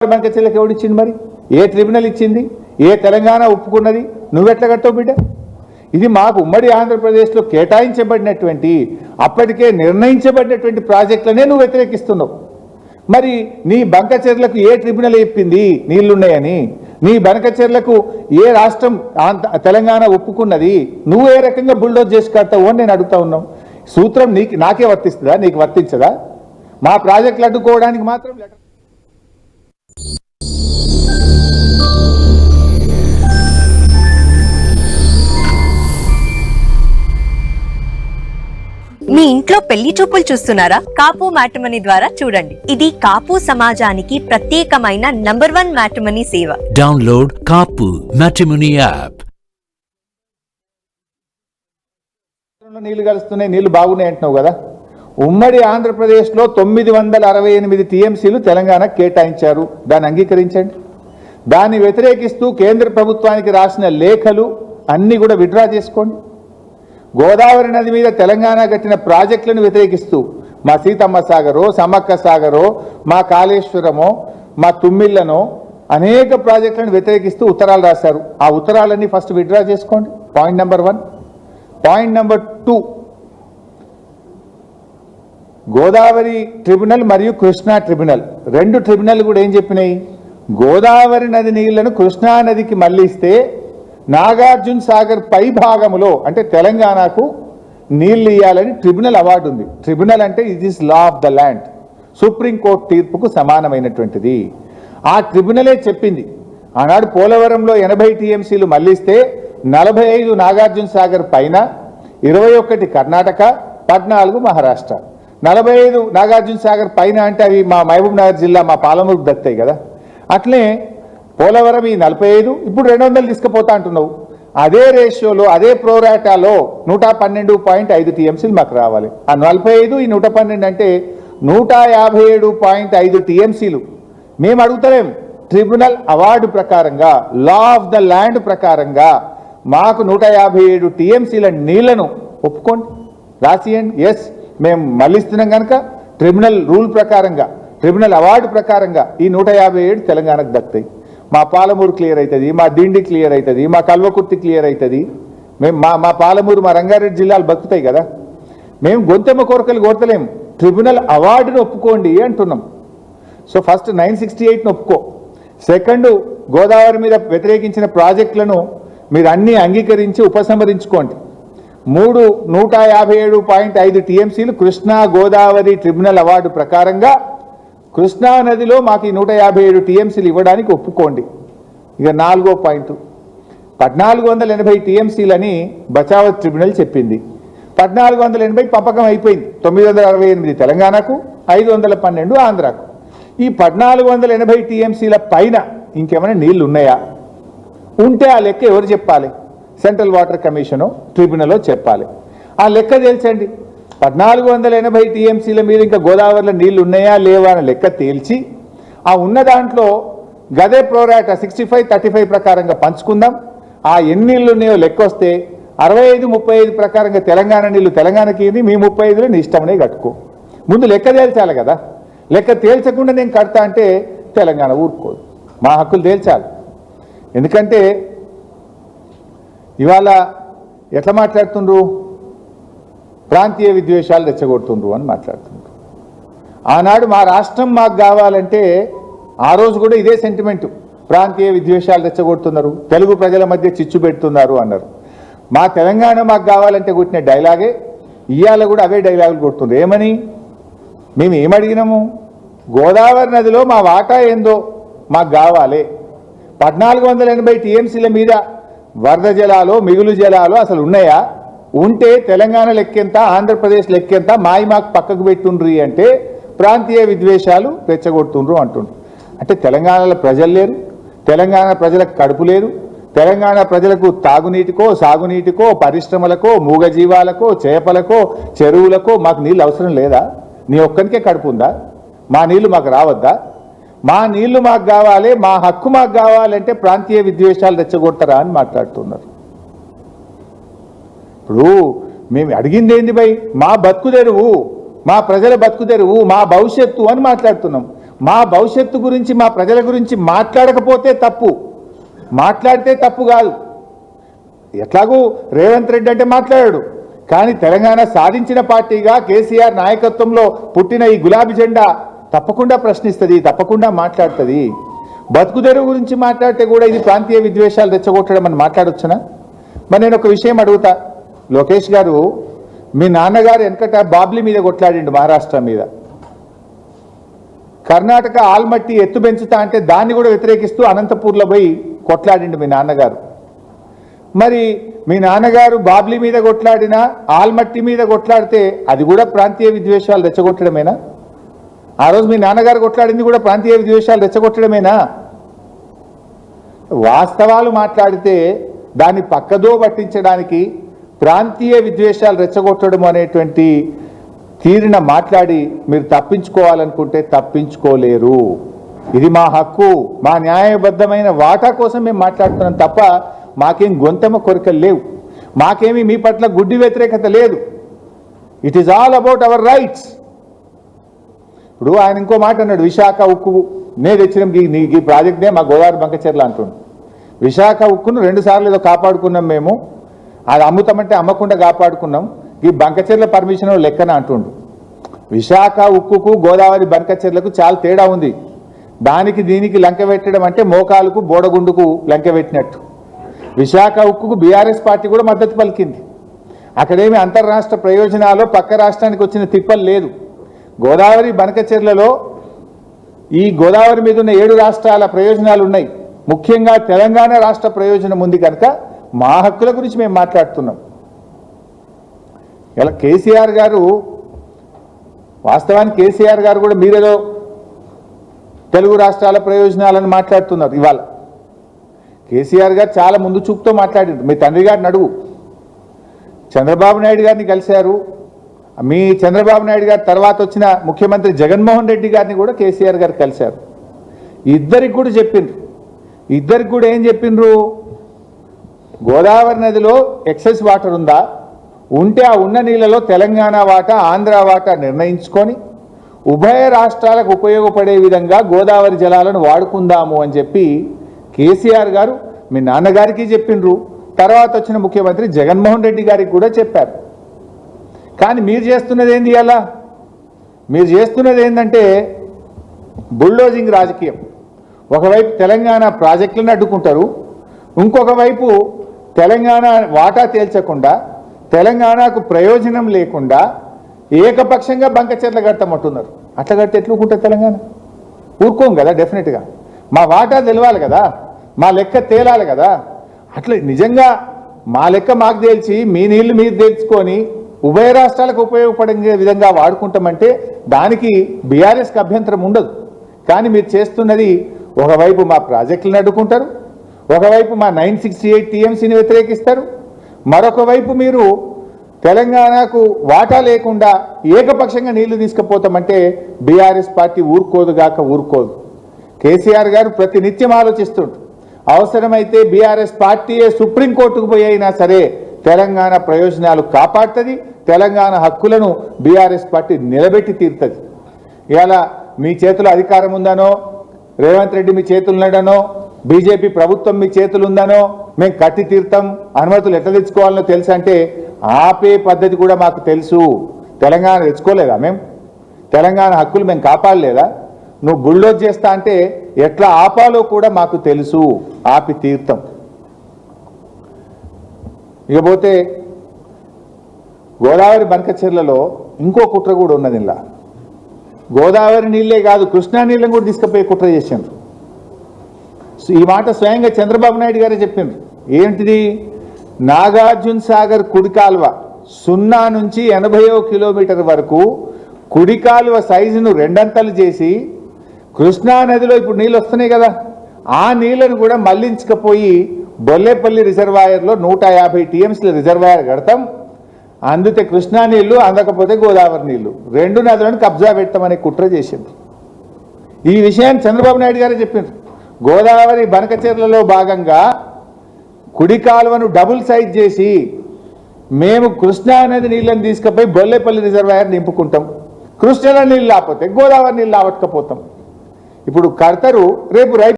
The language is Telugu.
బంకచెర్లకు ఎవడిచ్చింది? మరి ఏ ట్రిబ్యునల్ ఇచ్చింది? ఏ తెలంగాణ ఒప్పుకున్నది? నువ్వెట్లా కట్టవు బిడ్డ? ఇది మాకు ఉమ్మడి ఆంధ్రప్రదేశ్లో కేటాయించబడినటువంటి అప్పటికే నిర్ణయించబడినటువంటి ప్రాజెక్టులనే నువ్వు వ్యతిరేకిస్తున్నావు. మరి నీ బంకచెర్లకు ఏ ట్రిబ్యునల్ చెప్పింది నీళ్లున్నాయని? నీ బంకచెర్లకు ఏ రాష్ట్రం తెలంగాణ ఒప్పుకున్నది? నువ్వు ఏ రకంగా బుల్డోజ్ చేసి కడతావు అని నేను అడుగుతా ఉన్నాం. సూత్రం నాకే వర్తిస్తుందా? నీకు వర్తించదా? మా ప్రాజెక్టులు అడ్డుకోవడానికి మాత్రం మీ ఇంట్లో పెళ్లి చూపులు చూస్తున్నారా? కాపు మ్యాట్రిమనీ ద్వారా చూడండి. ఇది కాపు సమాజానికి ప్రత్యేకమైన నంబర్ 1 మ్యాట్రిమనీ సేవ. డౌన్లోడ్ కాపు మ్యాట్రిమనీ యాప్. నీళ్లు కలుస్తున్నాయి, నీళ్లు బాగున్నాయి అంటున్నావు కదా. ఉమ్మడి ఆంధ్రప్రదేశ్లో 968 టీఎంసీలు తెలంగాణ కేటాయించారు. దాన్ని అంగీకరించండి. దాన్ని వ్యతిరేకిస్తూ కేంద్ర ప్రభుత్వానికి రాసిన లేఖలు అన్నీ కూడా విత్డ్రా చేసుకోండి. గోదావరి నది మీద తెలంగాణ కట్టిన ప్రాజెక్టులను వ్యతిరేకిస్తూ మా సీతమ్మ సాగరో, సమ్మక్క సాగరో, మా కాళేశ్వరమో, మా తుమ్మిళ్లనో అనేక ప్రాజెక్టులను వ్యతిరేకిస్తూ ఉత్తరాలు రాశారు. ఆ ఉత్తరాలన్నీ ఫస్ట్ విత్డ్రా చేసుకోండి. Point number 1. Point number 2, Godavari tribunal మరియు కృష్ణా ట్రిబ్యునల్, 2 ట్రిబ్యునల్ కూడా ఏం చెప్పినాయి? గోదావరి నది నీళ్లను కృష్ణా నదికి మళ్లిస్తే నాగార్జున సాగర్ పై భాగములో అంటే తెలంగాణకు నీళ్లు ఇవ్వాలని ట్రిబ్యునల్ అవార్డు ఉంది. ట్రిబ్యునల్ అంటే it is law of the land, supreme court తీర్పుకు సమానమైనటువంటిది. ఆ ట్రిబ్యునలే చెప్పింది ఆనాడు పోలవరంలో 80 టీఎంసీలు మళ్లిస్తే 45 నాగార్జున సాగర్ పైన, 21 కర్ణాటక, 14 మహారాష్ట్ర. 45 నాగార్జున సాగర్ పైన అంటే అవి మా మహబూబ్ నగర్ జిల్లా మా పాలమూరుకు దక్కుతాయి కదా. అట్లే పోలవరం ఈ 45, ఇప్పుడు 200 తీసుకుపోతా అంటున్నావు. అదే రేషియోలో అదే ప్రోరాటాలో 112.5 టీఎంసీలు మాకు రావాలి. ఆ 45 ఈ 112 అంటే 157.5 టీఎంసీలు మేము అడుగుతలేం. ట్రిబ్యునల్ అవార్డు ప్రకారంగా, లా ఆఫ్ ద ల్యాండ్ ప్రకారంగా మాకు 157 టీఎంసీల నీళ్లను ఒప్పుకోండి, రాసియండి. ఎస్, మేము మళ్ళిస్తున్నాం కనుక ట్రిబ్యునల్ రూల్ ప్రకారంగా, ట్రిబ్యునల్ అవార్డు ప్రకారంగా ఈ 157 తెలంగాణకు దక్కుతాయి. మా పాలమూరు క్లియర్ అవుతుంది, మా దిండి క్లియర్ అవుతుంది, మా కల్వకుర్తి క్లియర్ అవుతుంది. మేము మా పాలమూరు, మా రంగారెడ్డి జిల్లాలు బతుకుతాయి కదా. మేము గొంతెమ్మ కోరికలు కోరతలేము, ట్రిబ్యునల్ అవార్డును ఒప్పుకోండి అంటున్నాం. సో ఫస్ట్ 968ను ఒప్పుకో. సెకండ్, గోదావరి మీద వ్యతిరేకించిన ప్రాజెక్టులను మీరు అన్నీ అంగీకరించి ఉపసంహరించుకోండి. 3 157.5 టీఎంసీలు కృష్ణా గోదావరి ట్రిబ్యునల్ అవార్డు ప్రకారంగా కృష్ణా నదిలో మాకు ఈ 157 టీఎంసీలు ఇవ్వడానికి ఒప్పుకోండి. ఇక 4వ పాయింట్, 1480 టీఎంసీలని బచావత్ ట్రిబ్యునల్ చెప్పింది. 1480 పంపకం అయిపోయింది. 968 తెలంగాణకు, 512 ఆంధ్రాకు. ఈ 1480 టీఎంసీల పైన ఇంకేమైనా నీళ్లు ఉన్నాయా? ఉంటే ఆ లెక్క ఎవరు చెప్పాలి? సెంట్రల్ వాటర్ కమిషను, ట్రిబ్యునల్లో చెప్పాలి. ఆ లెక్క తేల్చండి. 1480 టీఎంసీల మీద ఇంకా గోదావరిలో నీళ్లు ఉన్నాయా లేవా అని లెక్క తేల్చి, ఆ ఉన్న దాంట్లో గదే ప్రోరాటా 65-35 ప్రకారంగా పంచుకుందాం. ఆ ఎన్ని నీళ్లు ఉన్నాయో లెక్క వస్తే 65-35 ప్రకారంగా తెలంగాణ నీళ్లు తెలంగాణకి ఇవ్వండి, మీ 35లో నీ ఇష్టమనే కట్టుకో. ముందు లెక్క తేల్చాలి కదా. లెక్క తేల్చకుండా నేను కడతా అంటే తెలంగాణ ఊరుకోదు. మా హక్కులు తేల్చాలి. ఎందుకంటే ఇవాళ ఎట్లా మాట్లాడుతుండ్రు? ప్రాంతీయ విద్వేషాలు రెచ్చగొడుతుండ్రు అని మాట్లాడుతుండ్రు. ఆనాడు మా రాష్ట్రం మాకు కావాలంటే ఆ రోజు కూడా ఇదే సెంటిమెంటు, ప్రాంతీయ విద్వేషాలు రెచ్చగొడుతున్నారు, తెలుగు ప్రజల మధ్య చిచ్చు పెడుతున్నారు అన్నారు. మా తెలంగాణ మాకు కావాలంటే కొట్టిన డైలాగే ఇవాళ కూడా అవే డైలాగులు కొడుతుండ్రు. ఏమని? మేము ఏమడిగినాము? గోదావరి నదిలో మా వాటా ఏందో మాకు కావాలి. 1480 టీఎంసీల మీద వరద జలాలు, మిగులు జలాలు అసలు ఉన్నాయా? ఉంటే తెలంగాణ లెక్కెంత, ఆంధ్రప్రదేశ్ లెక్కెంత, మాకు పక్కకు పెట్టుండ్రి అంటే ప్రాంతీయ విద్వేషాలు రెచ్చగొడుతుండ్రు అంటుండ్రు. అంటే తెలంగాణలో ప్రజలు లేరు, తెలంగాణ ప్రజలకు కడుపు లేదు, తెలంగాణ ప్రజలకు తాగునీటికో, సాగునీటికో, పరిశ్రమలకో, మూగజీవాలకో, చేపలకో, చెరువులకో మాకు నీళ్ళు అవసరం లేదా? నీ ఒక్కరికే కడుపు ఉందా? మా నీళ్లు మాకు రావద్దా? మా నీళ్లు మాకు కావాలి, మా హక్కు మాకు కావాలంటే ప్రాంతీయ విద్వేషాలు రెచ్చగొడతారా అని మాట్లాడుతున్నారు. ఇప్పుడు మేము అడిగింది ఏంది భయ్? మా బతుకు తెరువు, మా ప్రజల బతుకు తెరువు, మా భవిష్యత్తు అని మాట్లాడుతున్నాం. మా భవిష్యత్తు గురించి మా ప్రజల గురించి మాట్లాడకపోతే తప్పు, మాట్లాడితే తప్పు కాదు. ఎట్లాగూ రేవంత్ రెడ్డి అంటే మాట్లాడాడు, కానీ తెలంగాణ సాధించిన పార్టీగా కేసీఆర్ నాయకత్వంలో పుట్టిన ఈ గులాబీ జెండా తప్పకుండా ప్రశ్నిస్తుంది, తప్పకుండా మాట్లాడుతుంది. బతుకుదెరువు గురించి మాట్లాడితే కూడా ఇది ప్రాంతీయ విద్వేషాలు రెచ్చగొట్టడం అని మాట్లాడొచ్చునా? మరి నేను ఒక విషయం అడుగుతా, లోకేష్ గారు, మీ నాన్నగారు వెనకట బాబ్లీ మీద కొట్లాడిండు, మహారాష్ట్ర మీద. కర్ణాటక ఆల్మట్టి ఎత్తు పెంచుతా అంటే దాన్ని కూడా వ్యతిరేకిస్తూ అనంతపూర్లో పోయి కొట్లాడిండు మీ నాన్నగారు. మరి మీ నాన్నగారు బాబ్లీ మీద కొట్లాడినా ఆల్మట్టి మీద కొట్లాడితే అది కూడా ప్రాంతీయ విద్వేషాలు రెచ్చగొట్టడమేనా? ఆ రోజు మీ నాన్నగారు కొట్లాడింది కూడా ప్రాంతీయ విద్వేషాలు రెచ్చగొట్టడమేనా? వాస్తవాలు మాట్లాడితే దాన్ని పక్కదో పట్టించడానికి ప్రాంతీయ విద్వేషాలు రెచ్చగొట్టడం అనేటువంటి తీరిన మాట్లాడి మీరు తప్పించుకోవాలనుకుంటే తప్పించుకోలేరు. ఇది మా హక్కు, మా న్యాయబద్ధమైన వాటా కోసం మేము మాట్లాడుతున్నాం తప్ప మాకేం గొంతెమ్మ కోరికలు లేవు, మాకేమీ మీ పట్ల గుడ్డి వ్యతిరేకత లేదు. It is all about our rights. ఇప్పుడు ఆయన ఇంకో మాట అన్నాడు, విశాఖ ఉక్కు నే తెచ్చినాం ఈ ప్రాజెక్ట్నే మా గోదావరి బంకచెర్ల అంటుండు. విశాఖ ఉక్కును 2 సార్లు ఏదో కాపాడుకున్నాం మేము, అది అమ్ముతామంటే అమ్మకుండా కాపాడుకున్నాం, ఈ బంకచెర్ల పర్మిషన్ లెక్కన అంటుండు. విశాఖ ఉక్కుకు గోదావరి బంకచెర్లకు చాలా తేడా ఉంది. దానికి దీనికి లంక పెట్టడం అంటే మోకాలకు బోడగుండుకు లంక పెట్టినట్టు. విశాఖ ఉక్కుకు బీఆర్ఎస్ పార్టీ కూడా మద్దతు పలికింది. అక్కడేమి అంతర్రాష్ట్ర ప్రయోజనాలు పక్క రాష్ట్రానికి వచ్చిన తిప్పలు లేదు. గోదావరి బంకచెర్లలో ఈ గోదావరి మీద ఉన్న 7 రాష్ట్రాల ప్రయోజనాలు ఉన్నాయి. ముఖ్యంగా తెలంగాణ రాష్ట్ర ప్రయోజనం ఉంది కనుక మా హక్కుల గురించి మేము మాట్లాడుతున్నాం. ఇలా కేసీఆర్ గారు, వాస్తవానికి కేసీఆర్ గారు కూడా మీరేదో తెలుగు రాష్ట్రాల ప్రయోజనాలను మాట్లాడుతున్నారు. ఇవాళ కేసీఆర్ గారు చాలా ముందు చూపుతో మాట్లాడారు. మీ తండ్రి గారిని అడుగు, చంద్రబాబు నాయుడు గారిని కలిశారు. మీ చంద్రబాబు నాయుడు గారి తర్వాత వచ్చిన ముఖ్యమంత్రి జగన్మోహన్ రెడ్డి గారిని కూడా కేసీఆర్ గారు కలిశారు. ఇద్దరికి కూడా చెప్పిండ్రు. ఇద్దరికి కూడా ఏం చెప్పిండ్రు? గోదావరి నదిలో ఎక్సెస్ వాటర్ ఉందా, ఉంటే ఆ ఉన్న నీళ్ళలో తెలంగాణ వాటా ఆంధ్ర వాటా నిర్ణయించుకొని ఉభయ రాష్ట్రాలకు ఉపయోగపడే విధంగా గోదావరి జలాలను వాడుకుందాము అని చెప్పి కేసీఆర్ గారు మీ నాన్నగారికి చెప్పిండ్రు. తర్వాత వచ్చిన ముఖ్యమంత్రి జగన్మోహన్ రెడ్డి గారికి కూడా చెప్పారు. కానీ మీరు చేస్తున్నది ఏంది? అలా మీరు చేస్తున్నది ఏంటంటే బుల్డోజింగ్ రాజకీయం. ఒకవైపు తెలంగాణ ప్రాజెక్టులను అడ్డుకుంటారు, ఇంకొక వైపు తెలంగాణ వాటా తేల్చకుండా తెలంగాణకు ప్రయోజనం లేకుండా ఏకపక్షంగా బంకచెర్ల కడతామంటున్నారు. అట్లా కడితే ఎట్లుకుంటుంది తెలంగాణ? ఊరుకోం కదా. డెఫినెట్గా మా వాటా తెలవాలి కదా, మా లెక్క తేలాలి కదా. అట్లా నిజంగా మా లెక్క మాకు తేల్చి మీ నీళ్లు మీరు తేల్చుకొని ఉభయ రాష్ట్రాలకు ఉపయోగపడే విధంగా వాడుకుంటామంటే దానికి బీఆర్ఎస్కి అభ్యంతరం ఉండదు. కానీ మీరు చేస్తున్నది ఒకవైపు మా ప్రాజెక్టులను అడ్డుకుంటారు, ఒకవైపు మా 968 టీఎంసీని వ్యతిరేకిస్తారు, మరొక వైపు మీరు తెలంగాణకు వాటా లేకుండా ఏకపక్షంగా నీళ్లు తీసుకుపోతామంటే బీఆర్ఎస్ పార్టీ ఊరుకోదుగాక ఊరుకోదు. కేసీఆర్ గారు ప్రతి నిత్యం ఆలోచిస్తుంటారు. అవసరమైతే బీఆర్ఎస్ పార్టీయే సుప్రీంకోర్టుకు పోయి అయినా సరే తెలంగాణ ప్రయోజనాలు కాపాడుతుంది, తెలంగాణ హక్కులను బీఆర్ఎస్ పార్టీ నిలబెట్టి తీరుతుంది. ఇలా మీ చేతిలో అధికారం ఉందనో, రేవంత్ రెడ్డి మీ చేతులు ఉన్నాడనో, బీజేపీ ప్రభుత్వం మీ చేతులు ఉందనో మేము కట్టి తీర్థం, అనుమతులు ఎట్లా తెచ్చుకోవాలనో తెలుసు అంటే ఆపే పద్ధతి కూడా మాకు తెలుసు. తెలంగాణ తెచ్చుకోలేదా? మేము తెలంగాణ హక్కులు మేము కాపాడలేదా? నువ్వు బుల్డోజ్ చేస్తా అంటే ఎట్లా ఆపాలో కూడా మాకు తెలుసు, ఆపి తీర్థం. ఇకపోతే గోదావరి బంకచెర్లలో ఇంకో కుట్ర కూడా ఉన్నది. ఇలా గోదావరి నీళ్ళే కాదు, కృష్ణా నీళ్ళని కూడా తీసుకుపోయి కుట్ర చేసిండ్రు. ఈ మాట స్వయంగా చంద్రబాబు నాయుడు గారే చెప్పిండ్రు. ఏంటిది? నాగార్జున సాగర్ కుడి కాలువ 0 నుంచి 80 కిలోమీటర్ వరకు కుడి కాలువ సైజును 2 అంతలు చేసి కృష్ణా నదిలో ఇప్పుడు నీళ్ళు వస్తున్నాయి కదా, ఆ నీళ్లను కూడా మళ్లించకపోయి బొల్లేపల్లి రిజర్వాయర్లో 150 టీఎంసీల రిజర్వాయర్ కడతాం, అందితే కృష్ణా నీళ్లు, అందకపోతే గోదావరి నీళ్లు, 2 నదులను కబ్జా పెట్టమని కుట్ర చేసింది. ఈ విషయాన్ని చంద్రబాబు నాయుడు గారే చెప్పిండ్రు. గోదావరి బనకచెర్లలో భాగంగా కుడి కాలువను డబుల్ సైజ్ చేసి మేము కృష్ణా నది నీళ్ళని తీసుకుపోయి బొల్లేపల్లి రిజర్వాయర్ నింపుకుంటాం, కృష్ణా నీళ్ళు లేకపోతే గోదావరి నీళ్ళు ఆవట్టుకపోతాం. ఇప్పుడు కడతారు, రేపు రైతు